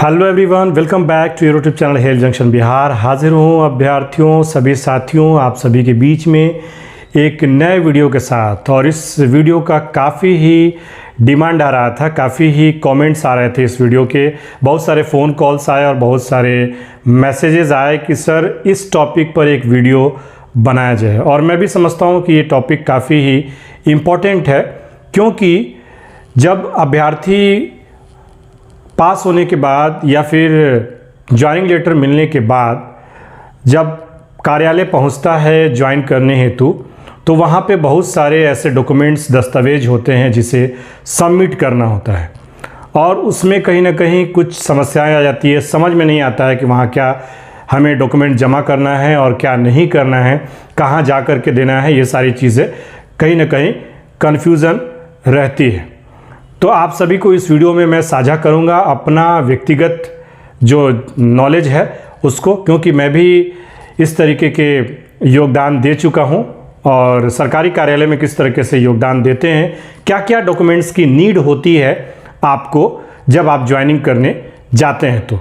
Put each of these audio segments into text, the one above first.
Hello everyone, welcome back to YouTube channel health junction Bihar. हाजिर हूँ अभ्यर्थियों, सभी साथियों, आप सभी के बीच में एक नए वीडियो के साथ। और इस वीडियो का काफ़ी ही डिमांड आ रहा था, काफ़ी ही कमेंट्स आ रहे थे इस वीडियो के। बहुत सारे फ़ोन कॉल्स आए और बहुत सारे मैसेजेस आए कि सर इस टॉपिक पर एक वीडियो बनाया जाए। और मैं भी समझता हूँ कि ये टॉपिक काफ़ी ही इम्पोर्टेंट है, क्योंकि जब अभ्यर्थी पास होने के बाद या फिर ज्वाइनिंग लेटर मिलने के बाद जब कार्यालय पहुंचता है ज्वाइन करने हेतु, तो वहां पे बहुत सारे ऐसे डॉक्यूमेंट्स, दस्तावेज होते हैं जिसे सबमिट करना होता है। और उसमें कहीं ना कहीं कुछ समस्याएं आ जाती है, समझ में नहीं आता है कि वहाँ क्या हमें डॉक्यूमेंट जमा करना है और क्या नहीं करना है, कहाँ जा कर के देना है। ये सारी चीज़ें कहीं ना कहीं कन्फ्यूज़न रहती है। तो आप सभी को इस वीडियो में मैं साझा करूंगा अपना व्यक्तिगत जो नॉलेज है उसको, क्योंकि मैं भी इस तरीके के योगदान दे चुका हूं। और सरकारी कार्यालय में किस तरीके से योगदान देते हैं, क्या क्या डॉक्यूमेंट्स की नीड होती है आपको जब आप ज्वाइनिंग करने जाते हैं। तो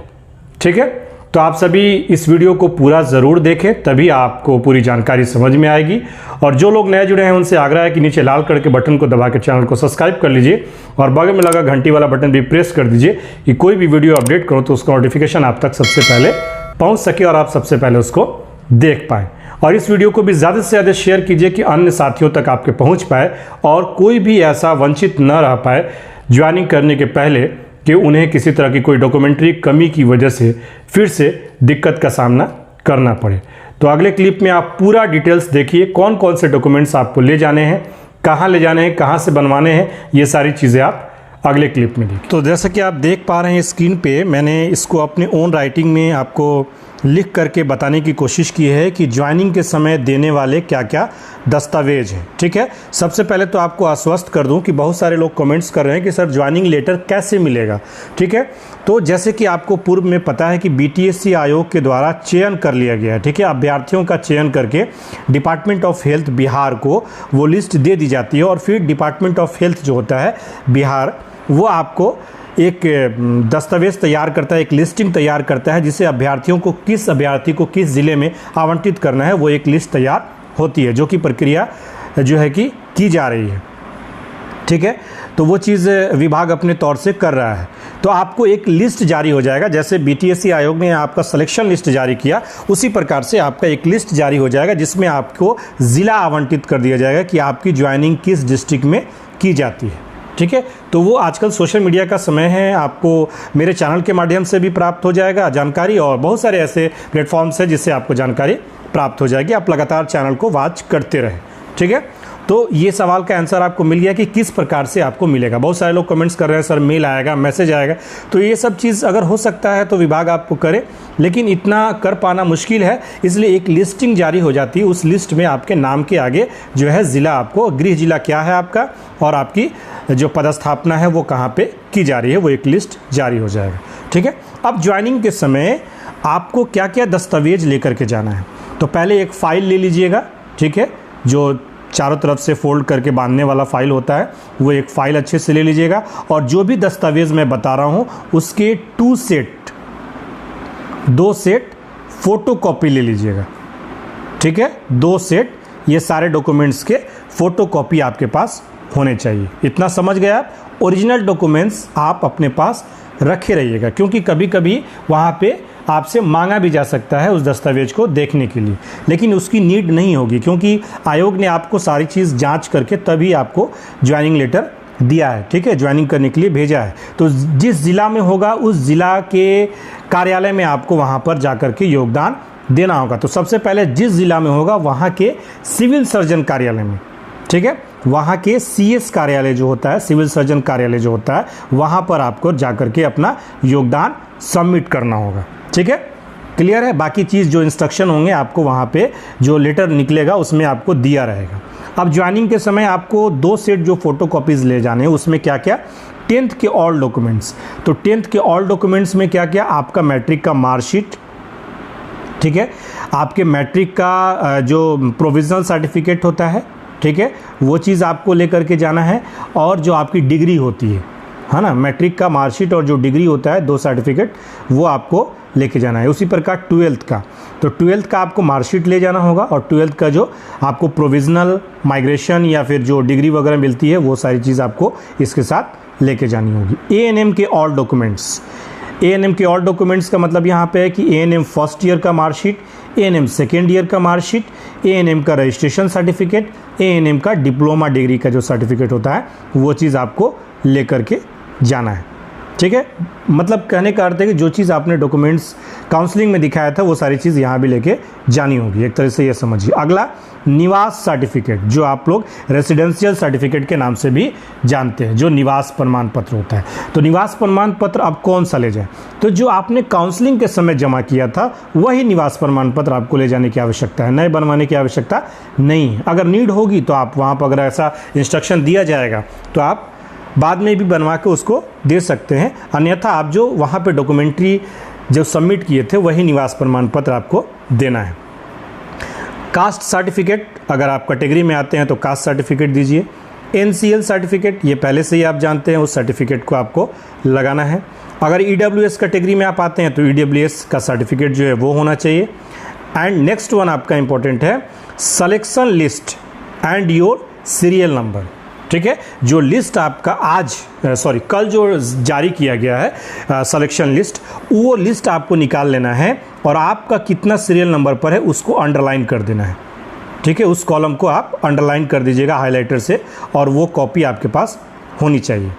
ठीक है, तो आप सभी इस वीडियो को पूरा ज़रूर देखें, तभी आपको पूरी जानकारी समझ में आएगी। और जो लोग नए जुड़े हैं उनसे आग्रह है कि नीचे लाल कलर के बटन को दबा के चैनल को सब्सक्राइब कर लीजिए और बगल में लगा घंटी वाला बटन भी प्रेस कर दीजिए कि कोई भी वीडियो अपडेट करो तो उसका नोटिफिकेशन आप तक सबसे पहले पहुंच सके और आप सबसे पहले उसको देख पाएँ। और इस वीडियो को भी ज़्यादा से ज़्यादा शेयर कीजिए कि अन्य साथियों तक आपके पहुँच पाए और कोई भी ऐसा वंचित न रह पाए ज्वाइनिंग करने के पहले कि उन्हें किसी तरह की कोई डॉक्यूमेंट्री कमी की वजह से फिर से दिक्कत का सामना करना पड़े। तो अगले क्लिप में आप पूरा डिटेल्स देखिए, कौन कौन से डॉक्यूमेंट्स आपको ले जाने हैं, कहाँ ले जाने हैं, कहाँ से बनवाने हैं, ये सारी चीज़ें आप अगले क्लिप में देखिए। तो जैसा कि आप देख पा रहे हैं स्क्रीन पे, मैंने इसको अपने ओन राइटिंग में आपको लिख करके बताने की कोशिश की है कि ज्वाइनिंग के समय देने वाले क्या क्या दस्तावेज हैं। ठीक है, सबसे पहले तो आपको आश्वस्त कर दूं कि बहुत सारे लोग कमेंट्स कर रहे हैं कि सर ज्वाइनिंग लेटर कैसे मिलेगा। ठीक है, तो जैसे कि आपको पूर्व में पता है कि बीटीएससी आयोग के द्वारा चयन कर लिया गया है। ठीक है, अभ्यर्थियों का चयन करके डिपार्टमेंट ऑफ हेल्थ बिहार को वो लिस्ट दे दी जाती है और फिर डिपार्टमेंट ऑफ हेल्थ जो होता है बिहार, वो आपको एक दस्तावेज तैयार करता है, एक लिस्टिंग तैयार करता है, जिसे अभ्यर्थियों को किस अभ्यर्थी को किस ज़िले में आवंटित करना है वो एक लिस्ट तैयार होती है, जो कि प्रक्रिया जो है कि की जा रही है। ठीक है, तो वो चीज़ विभाग अपने तौर से कर रहा है। तो आपको एक लिस्ट जारी हो जाएगा, जैसे बीटीएससी आयोग ने आपका सिलेक्शन लिस्ट जारी किया, उसी प्रकार से आपका एक लिस्ट जारी हो जाएगा जिसमें आपको ज़िला आवंटित कर दिया जाएगा कि आपकी ज्वाइनिंग किस डिस्ट्रिक्ट में की जाती है। ठीक है, तो वो आजकल सोशल मीडिया का समय है, आपको मेरे चैनल के माध्यम से भी प्राप्त हो जाएगा जानकारी, और बहुत सारे ऐसे प्लेटफॉर्म्स हैं जिससे आपको जानकारी प्राप्त हो जाएगी। आप लगातार चैनल को वॉच करते रहें। ठीक है, तो ये सवाल का आंसर आपको मिल गया कि किस प्रकार से आपको मिलेगा। बहुत सारे लोग कमेंट्स कर रहे हैं सर मेल आएगा, मैसेज आएगा, तो ये सब चीज़ अगर हो सकता है तो विभाग आपको करे, लेकिन इतना कर पाना मुश्किल है। इसलिए एक लिस्टिंग जारी हो जाती है, उस लिस्ट में आपके नाम के आगे जो है ज़िला, आपको गृह जिला क्या है आपका और आपकी जो पदस्थापना है वो कहाँ पे की जा रही है, वो एक लिस्ट जारी हो जाएगा। ठीक है, अब ज्वाइनिंग के समय आपको क्या क्या दस्तावेज लेकर के जाना है। तो पहले एक फ़ाइल ले लीजिएगा। ठीक है, जो चारों तरफ से फोल्ड करके बांधने वाला फाइल होता है, वो एक फ़ाइल अच्छे से ले लीजिएगा। और जो भी दस्तावेज़ मैं बता रहा हूँ उसके 2 सेट फ़ोटोकॉपी ले लीजिएगा। ठीक है, 2 सेट ये सारे डॉक्यूमेंट्स के फ़ोटोकॉपी आपके पास होने चाहिए। इतना समझ गए आप। ओरिजिनल डॉक्यूमेंट्स आप अपने पास रखे रहिएगा, क्योंकि कभी कभी वहाँ पे आपसे मांगा भी जा सकता है उस दस्तावेज को देखने के लिए, लेकिन उसकी नीड नहीं होगी, क्योंकि आयोग ने आपको सारी चीज़ जांच करके तभी आपको ज्वाइनिंग लेटर दिया है। ठीक है, ज्वाइनिंग करने के लिए भेजा है। तो जिस ज़िला में होगा उस ज़िला के कार्यालय में आपको वहाँ पर जा कर के योगदान देना होगा। तो सबसे पहले जिस ज़िला में होगा वहाँ के सिविल सर्जन कार्यालय में, ठीक है, वहाँ के सीएस कार्यालय जो होता है, सिविल सर्जन कार्यालय जो होता है, वहाँ पर आपको जा कर के अपना योगदान सबमिट करना होगा। ठीक है, क्लियर है। बाकी चीज़ जो इंस्ट्रक्शन होंगे आपको वहाँ पे जो लेटर निकलेगा उसमें आपको दिया रहेगा। अब ज्वाइनिंग के समय आपको 2 सेट जो फोटोकॉपीज़ ले जाने हैं, उसमें क्या क्या, 10th के ऑल डॉक्यूमेंट्स। तो 10th के ऑल डॉक्यूमेंट्स में क्या क्या, आपका मैट्रिक का मार्कशीट, ठीक है, आपके मैट्रिक का जो प्रोविजनल सर्टिफिकेट होता है, ठीक है, वो चीज़ आपको लेकर के जाना है। और जो आपकी डिग्री होती है, है ना, मैट्रिक का मार्कशीट और जो डिग्री होता है 2 सर्टिफिकेट वो आपको लेके जाना है। उसी प्रकार 12th का, तो 12th का आपको मार्कशीट ले जाना होगा और 12th का जो आपको प्रोविज़नल माइग्रेशन या फिर जो डिग्री वगैरह मिलती है वो सारी चीज़ आपको इसके साथ लेके जानी होगी। ANM के ऑल डॉक्यूमेंट्स, ANM के ऑल डॉक्यूमेंट्स का मतलब यहाँ पे है कि ANM फर्स्ट ईयर का मार्कशीट, ANM सेकेंड ईयर का मार्कशीट, ANM का रजिस्ट्रेशन सर्टिफिकेट, ANM का डिप्लोमा डिग्री का जो सर्टिफिकेट होता है वो चीज़ आपको लेकर के जाना है। ठीक है, मतलब कहने का अर्थ है कि जो चीज़ आपने डॉक्यूमेंट्स काउंसलिंग में दिखाया था वो सारी चीज़ यहाँ भी लेके जानी होगी, एक तरह से ये समझिए। अगला निवास सर्टिफिकेट, जो आप लोग रेसिडेंशियल सर्टिफिकेट के नाम से भी जानते हैं, जो निवास प्रमाण पत्र होता है। तो निवास प्रमाण पत्र आप कौन सा ले जाएं? तो जो आपने काउंसलिंग के समय जमा किया था वही निवास प्रमाण पत्र आपको ले जाने की आवश्यकता है, नए बनवाने की आवश्यकता नहीं है। अगर नीड होगी तो आप वहाँ पर, अगर ऐसा इंस्ट्रक्शन दिया जाएगा तो आप बाद में भी बनवा के उसको दे सकते हैं, अन्यथा आप जो वहाँ पे डॉक्यूमेंट्री जो सबमिट किए थे वही निवास प्रमाण पत्र आपको देना है। कास्ट सर्टिफिकेट, अगर आप कैटेगरी में आते हैं तो कास्ट सर्टिफिकेट दीजिए। NCL सर्टिफिकेट, ये पहले से ही आप जानते हैं, उस सर्टिफिकेट को आपको लगाना है। अगर EWS कैटेगरी में आप आते हैं तो EWS का सर्टिफिकेट जो है वो होना चाहिए। एंड नेक्स्ट वन आपका इंपॉर्टेंट है selection list and your serial number. ठीक है, जो लिस्ट आपका कल जो जारी किया गया है सिलेक्शन लिस्ट, वो लिस्ट आपको निकाल लेना है और आपका कितना सीरियल नंबर पर है उसको अंडरलाइन कर देना है। ठीक है, उस कॉलम को आप अंडरलाइन कर दीजिएगा हाइलाइटर से और वो कॉपी आपके पास होनी चाहिए।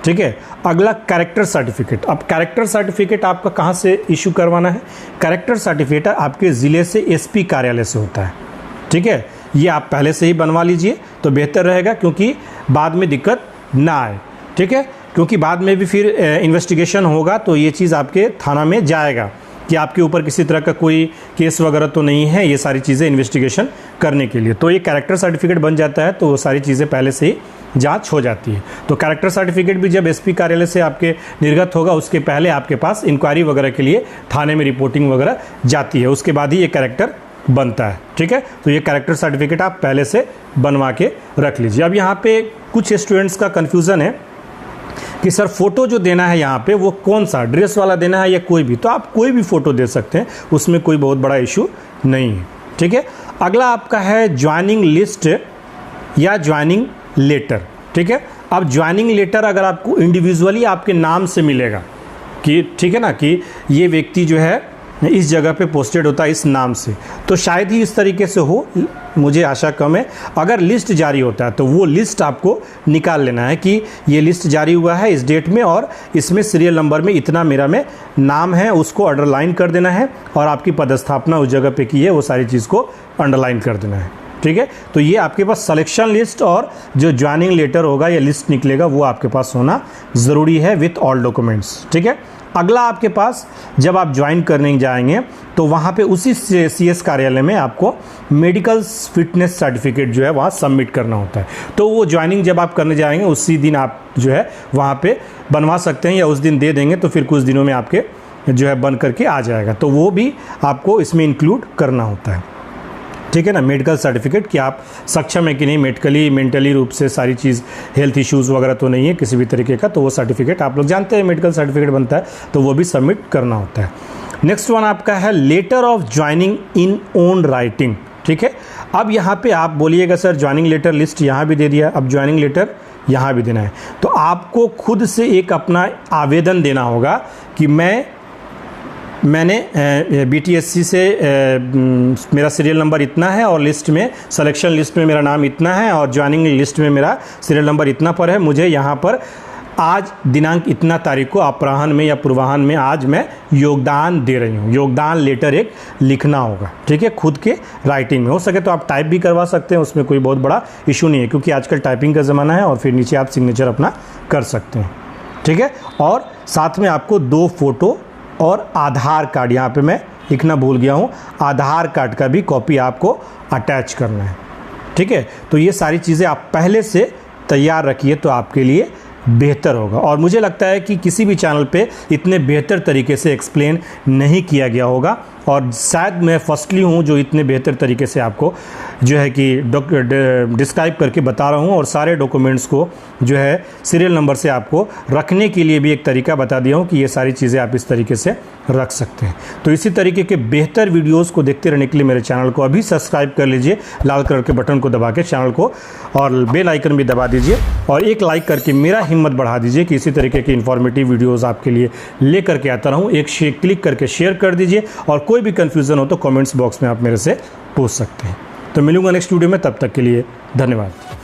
ठीक है, अगला कैरेक्टर सर्टिफिकेट। अब कैरेक्टर सर्टिफिकेट आपका कहाँ से इशू करवाना है? कैरेक्टर सर्टिफिकेट आपके ज़िले से SP कार्यालय से होता है। ठीक है, ये आप पहले से ही बनवा लीजिए तो बेहतर रहेगा, क्योंकि बाद में दिक्कत ना आए। ठीक है, क्योंकि बाद में भी फिर इन्वेस्टिगेशन होगा तो ये चीज़ आपके थाना में जाएगा कि आपके ऊपर किसी तरह का कोई केस वगैरह तो नहीं है, ये सारी चीज़ें इन्वेस्टिगेशन करने के लिए। तो ये कैरेक्टर सर्टिफिकेट बन जाता है तो वो सारी चीज़ें पहले से ही जांच हो जाती है। तो कैरेक्टर सर्टिफिकेट भी जब SP कार्यालय से आपके निर्गत होगा उसके पहले आपके पास इंक्वायरी वगैरह के लिए थाने में रिपोर्टिंग वगैरह जाती है, उसके बाद ही ये कैरेक्टर बनता है। ठीक है, तो ये कैरेक्टर सर्टिफिकेट आप पहले से बनवा के रख लीजिए। अब यहाँ पे कुछ स्टूडेंट्स का कन्फ्यूज़न है कि सर फोटो जो देना है यहाँ पे वो कौन सा, ड्रेस वाला देना है या कोई भी? तो आप कोई भी फ़ोटो दे सकते हैं, उसमें कोई बहुत बड़ा इशू नहीं है। ठीक है, अगला आपका है ज्वाइनिंग लिस्ट या ज्वाइनिंग लेटर। ठीक है, अब ज्वाइनिंग लेटर अगर आपको इंडिविजुअली आपके नाम से मिलेगा कि ठीक है ना, कि ये व्यक्ति जो है इस जगह पे पोस्टेड होता है इस नाम से, तो शायद ही इस तरीके से हो, मुझे आशा कम है। अगर लिस्ट जारी होता है तो वो लिस्ट आपको निकाल लेना है कि ये लिस्ट जारी हुआ है इस डेट में और इसमें सीरियल नंबर में इतना मेरा में नाम है, उसको अंडरलाइन कर देना है और आपकी पदस्थापना उस जगह पे की है वो सारी चीज़ को अंडरलाइन कर देना है। ठीक है, तो ये आपके पास सिलेक्शन लिस्ट और जो ज्वाइनिंग लेटर होगा या लिस्ट निकलेगा वो आपके पास होना ज़रूरी है विथ ऑल डॉक्यूमेंट्स। ठीक है, अगला आपके पास जब आप ज्वाइन करने जाएंगे तो वहाँ पे उसी CS कार्यालय में आपको मेडिकल फिटनेस सर्टिफिकेट जो है वहाँ सबमिट करना होता है। तो वो ज्वाइनिंग जब आप करने जाएंगे उसी दिन आप जो है वहाँ पे बनवा सकते हैं या उस दिन दे देंगे तो फिर कुछ दिनों में आपके जो है बन करके आ जाएगा, तो वो भी आपको इसमें इंक्लूड करना होता है। ठीक है ना, मेडिकल सर्टिफिकेट कि आप सक्षम है कि नहीं मेडिकली मेंटली रूप से, सारी चीज़ हेल्थ इश्यूज़ वगैरह तो नहीं है किसी भी तरीके का, तो वो सर्टिफिकेट आप लोग जानते हैं मेडिकल सर्टिफिकेट बनता है तो वो भी सबमिट करना होता है। नेक्स्ट वन आपका है letter of joining in own writing. ठीक है, अब यहाँ पे आप बोलिएगा सर ज्वाइनिंग लेटर लिस्ट यहाँ भी दे दिया, अब ज्वाइनिंग लेटर यहाँ भी देना है, तो आपको खुद से एक अपना आवेदन देना होगा कि मैंने BTSC से मेरा सीरियल नंबर इतना है और लिस्ट में सिलेक्शन लिस्ट में मेरा नाम इतना है और ज्वाइनिंग लिस्ट में मेरा सीरियल नंबर इतना पर है, मुझे यहाँ पर आज दिनांक इतना तारीख को अपराह्न में या पूर्वाह्न में आज मैं योगदान दे रही हूँ, योगदान लेटर एक लिखना होगा। ठीक है, खुद के राइटिंग में, हो सके तो आप टाइप भी करवा सकते हैं, उसमें कोई बहुत बड़ा इशू नहीं है क्योंकि आजकल टाइपिंग का ज़माना है और फिर नीचे आप सिग्नेचर अपना कर सकते हैं। ठीक है, और साथ में आपको 2 फोटो और आधार कार्ड, यहाँ पे मैं लिखना भूल गया हूँ, आधार कार्ड का भी कॉपी आपको अटैच करना है। ठीक है, तो ये सारी चीज़ें आप पहले से तैयार रखिए तो आपके लिए बेहतर होगा। और मुझे लगता है कि किसी भी चैनल पे इतने बेहतर तरीके से एक्सप्लेन नहीं किया गया होगा और शायद मैं फर्स्टली हूँ जो इतने बेहतर तरीके से आपको जो है कि डिस्क्राइब करके बता रहा हूँ, और सारे डॉक्यूमेंट्स को जो है सीरियल नंबर से आपको रखने के लिए भी एक तरीका बता दिया हूँ कि ये सारी चीज़ें आप इस तरीके से रख सकते हैं। तो इसी तरीके के बेहतर वीडियोस को देखते रहने के लिए मेरे चैनल को अभी सब्सक्राइब कर लीजिए, लाल कलर के बटन को दबा के चैनल को, और बेल आइकन भी दबा दीजिए, और एक लाइक करके मेरा हिम्मत बढ़ा दीजिए कि इसी तरीके की इन्फॉर्मेटिव वीडियोस आपके लिए लेकर के आता रहूँ। एक क्लिक करके शेयर कर दीजिए, और कोई भी कन्फ्यूज़न हो तो कमेंट्स बॉक्स में आप मेरे से पूछ सकते हैं। तो मिलूंगा नेक्स्ट वीडियो में, तब तक के लिए धन्यवाद।